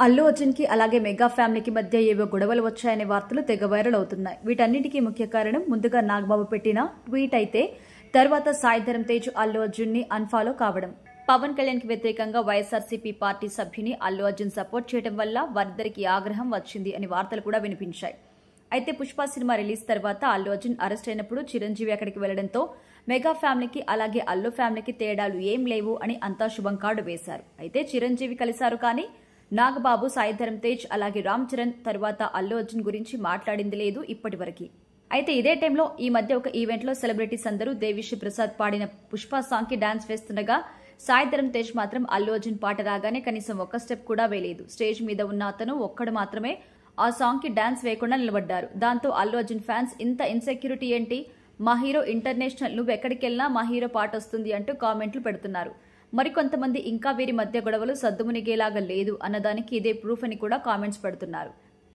అల్లు అర్జున్ కి అలాగే మెగా ఫ్యామిలీకి మధ్య ఏవో గొడవలు వచ్చాయనే వార్తలు తెగ వైరల్ అవుతున్నాయి. వీటన్నిటికీ ముఖ్య కారణం ముందుగా నాగబాబు పెట్టిన ట్వీట్ అయితే తర్వాత సాయి ధరమ్ తేజ్ అల్లు అర్జున్ ని అన్ఫాలో కావడం. పవన్ కళ్యాణ్ కి వ్యతిరేకంగా వైఎస్ఆర్సీపీ పార్టీ సభ్యుని అల్లు అర్జున్ సపోర్ట్ చేయడం వల్ల వారిద్దరికి ఆగ్రహం వచ్చింది అని వార్తలు కూడా వినిపించాయి. అయితే పుష్ప సినిమా రిలీజ్ తర్వాత అల్లు అర్జున్ అరెస్ట్ అయినప్పుడు చిరంజీవి అక్కడికి వెళ్లడంతో మెగా ఫ్యామిలీకి అలాగే అల్లు ఫ్యామిలీకి తేడాలు ఏం లేవు అని అంతా శుభం కార్డు వేశారు. అయితే చిరంజీవి కలిశారు కానీ నాగబాబు, సాయి ధరమ్ తేజ్ అలాగే రామ్ చరణ్ తర్వాత అల్లు అర్జున్ గురించి మాట్లాడింది లేదు ఇప్పటివరకు. అయితే ఇదే టైంలో ఈ మధ్య ఒక ఈవెంట్ లో సెలబ్రిటీస్ అందరూ దేవిశ్రీ ప్రసాద్ పాడిన పుష్ప సాంగ్ కి డాన్స్ వేస్తుండగా సాయి ధరమ్ తేజ్ మాత్రం అల్లు అర్జున్ పాట రాగానే కనీసం ఒక్క స్టెప్ కూడా వేయలేదు. స్టేజ్ మీద ఉన్న అతను ఒక్కడు మాత్రమే ఆ సాంగ్ కి డాన్స్ వేయకుండా నిలబడ్డారు. దాంతో అల్లు అర్జున్ ఫ్యాన్స్ ఇంత ఇన్సెక్యూరిటీ ఏంటి, మా హీరో ఇంటర్నేషనల్, నువ్వు ఎక్కడికెళ్ళినా మా హీరో పాట వస్తుంది అంటూ కామెంట్లు పెడుతున్నారు. మరికొంతమంది ఇంకా వీరి మధ్య గొడవలు సద్దుమునిగేలాగా లేదు అన్నదానికి ఇదే ప్రూఫ్ అని కూడా కామెంట్స్ పెడుతున్నారు.